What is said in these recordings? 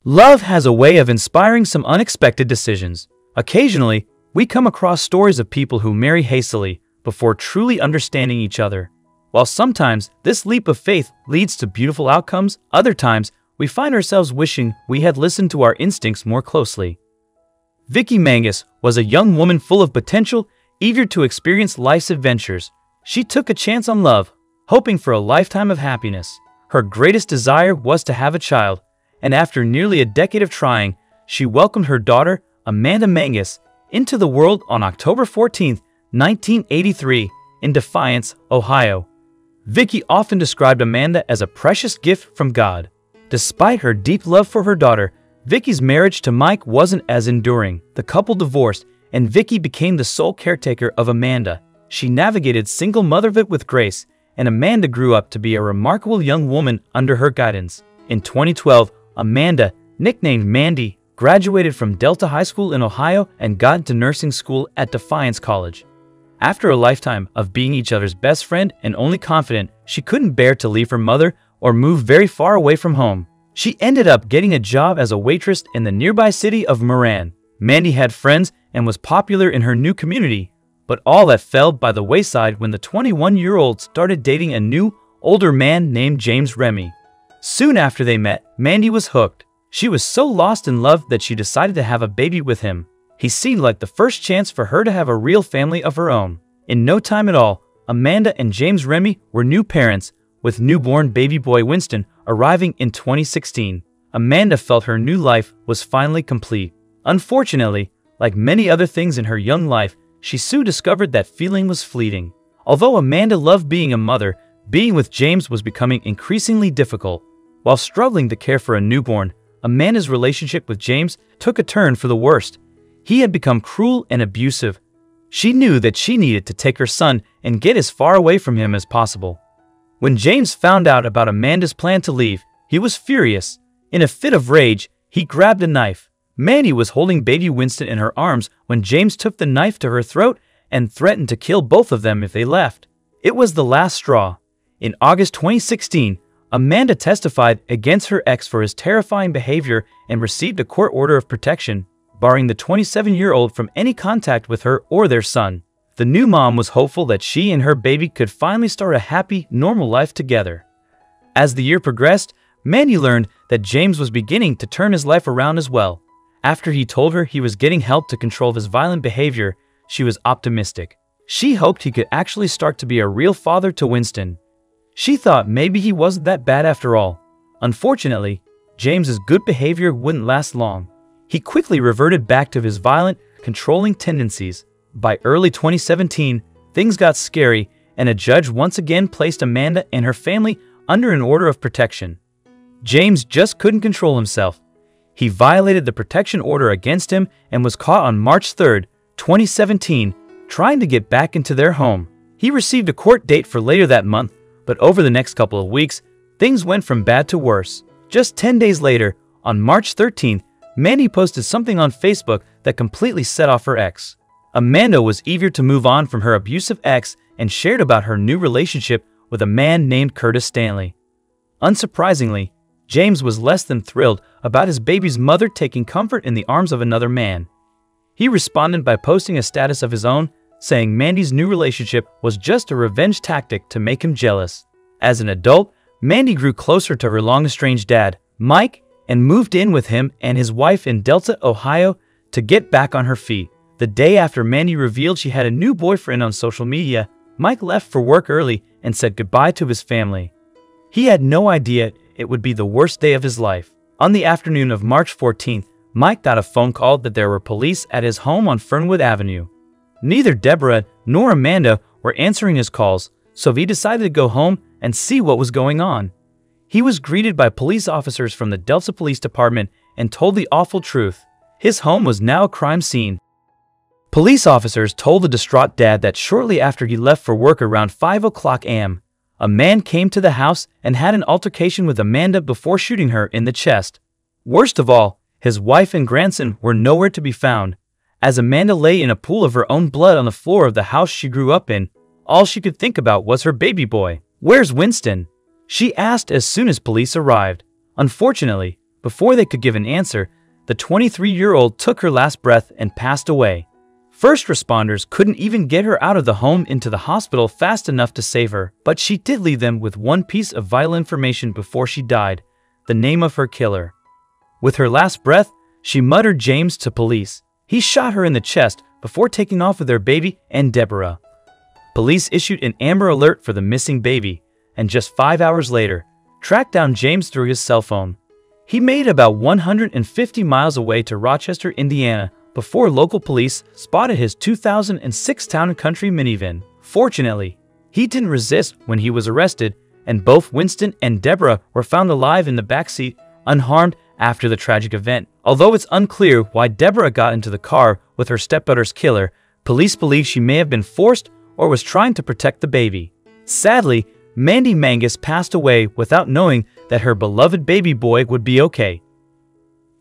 Love has a way of inspiring some unexpected decisions. Occasionally, we come across stories of people who marry hastily before truly understanding each other. While sometimes this leap of faith leads to beautiful outcomes, other times we find ourselves wishing we had listened to our instincts more closely. Vicky Mangus was a young woman full of potential, eager to experience life's adventures. She took a chance on love, hoping for a lifetime of happiness. Her greatest desire was to have a child, and after nearly a decade of trying, she welcomed her daughter, Amanda Mangus, into the world on October 14, 1983, in Defiance, Ohio. Vicky often described Amanda as a precious gift from God. Despite her deep love for her daughter, Vicky's marriage to Mike wasn't as enduring. The couple divorced, and Vicky became the sole caretaker of Amanda. She navigated single motherhood with grace, and Amanda grew up to be a remarkable young woman under her guidance. In 2012, Amanda, nicknamed Mandy, graduated from Delta High School in Ohio and got into nursing school at Defiance College. After a lifetime of being each other's best friend and only confidant, she couldn't bear to leave her mother or move very far away from home. She ended up getting a job as a waitress in the nearby city of Moran. Mandy had friends and was popular in her new community, but all that fell by the wayside when the 21-year-old started dating a new, older man named James Remy. Soon after they met, Mandy was hooked. She was so lost in love that she decided to have a baby with him. He seemed like the first chance for her to have a real family of her own. In no time at all, Amanda and James Remy were new parents, with newborn baby boy Winston arriving in 2016. Amanda felt her new life was finally complete. Unfortunately, like many other things in her young life, she soon discovered that feeling was fleeting. Although Amanda loved being a mother, being with James was becoming increasingly difficult. While struggling to care for a newborn, Amanda's relationship with James took a turn for the worst. He had become cruel and abusive. She knew that she needed to take her son and get as far away from him as possible. When James found out about Amanda's plan to leave, he was furious. In a fit of rage, he grabbed a knife. Mandy was holding baby Winston in her arms when James took the knife to her throat and threatened to kill both of them if they left. It was the last straw. In August 2016, Amanda testified against her ex for his terrifying behavior and received a court order of protection, barring the 27-year-old from any contact with her or their son. The new mom was hopeful that she and her baby could finally start a happy, normal life together. As the year progressed, Mandy learned that James was beginning to turn his life around as well. After he told her he was getting help to control his violent behavior, she was optimistic. She hoped he could actually start to be a real father to Winston. She thought maybe he wasn't that bad after all. Unfortunately, James's good behavior wouldn't last long. He quickly reverted back to his violent, controlling tendencies. By early 2017, things got scary, and a judge once again placed Amanda and her family under an order of protection. James just couldn't control himself. He violated the protection order against him and was caught on March 3, 2017, trying to get back into their home. He received a court date for later that month, but over the next couple of weeks, things went from bad to worse. Just 10 days later, on March 13th, Mandy posted something on Facebook that completely set off her ex. Amanda was eager to move on from her abusive ex and shared about her new relationship with a man named Curtis Stanley. Unsurprisingly, James was less than thrilled about his baby's mother taking comfort in the arms of another man. He responded by posting a status of his own, saying Mandy's new relationship was just a revenge tactic to make him jealous. As an adult, Mandy grew closer to her long-estranged dad, Mike, and moved in with him and his wife in Delta, Ohio, to get back on her feet. The day after Mandy revealed she had a new boyfriend on social media, Mike left for work early and said goodbye to his family. He had no idea it would be the worst day of his life. On the afternoon of March 14th, Mike got a phone call that there were police at his home on Fernwood Avenue. Neither Deborah nor Amanda were answering his calls, so he decided to go home and see what was going on. He was greeted by police officers from the Delta Police Department and told the awful truth. His home was now a crime scene. Police officers told the distraught dad that shortly after he left for work around 5:00 a.m., a man came to the house and had an altercation with Amanda before shooting her in the chest. Worst of all, his wife and grandson were nowhere to be found. As Amanda lay in a pool of her own blood on the floor of the house she grew up in, all she could think about was her baby boy. "Where's Winston?" she asked as soon as police arrived. Unfortunately, before they could give an answer, the 23-year-old took her last breath and passed away. First responders couldn't even get her out of the home into the hospital fast enough to save her, but she did leave them with one piece of vital information before she died: the name of her killer. With her last breath, she muttered James to police. He shot her in the chest before taking off with their baby and Deborah. Police issued an Amber Alert for the missing baby, and just 5 hours later, tracked down James through his cell phone. He made about 150 miles away to Rochester, Indiana, before local police spotted his 2006 Town & Country minivan. Fortunately, he didn't resist when he was arrested, and both Winston and Deborah were found alive in the backseat, unharmed after the tragic event. Although it's unclear why Deborah got into the car with her stepbrother's killer, police believe she may have been forced or was trying to protect the baby. Sadly, Mandy Mangus passed away without knowing that her beloved baby boy would be okay.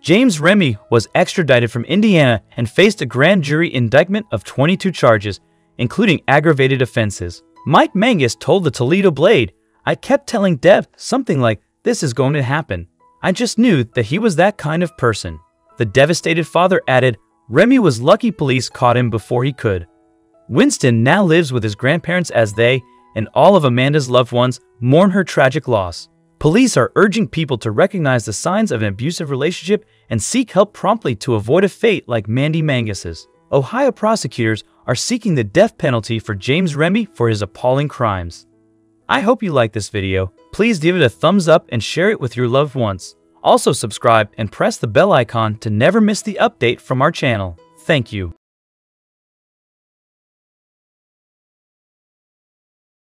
James Remy was extradited from Indiana and faced a grand jury indictment of 22 charges, including aggravated offenses. Mike Mangus told the Toledo Blade, "I kept telling Deb something like, 'This is going to happen.' I just knew that he was that kind of person." The devastated father added, "Remy was lucky police caught him before he could." Winston now lives with his grandparents as they, and all of Amanda's loved ones, mourn her tragic loss. Police are urging people to recognize the signs of an abusive relationship and seek help promptly to avoid a fate like Mandy Mangus's. Ohio prosecutors are seeking the death penalty for James Remy for his appalling crimes. I hope you liked this video. Please give it a thumbs up and share it with your loved ones. Also subscribe and press the bell icon to never miss the update from our channel. Thank you.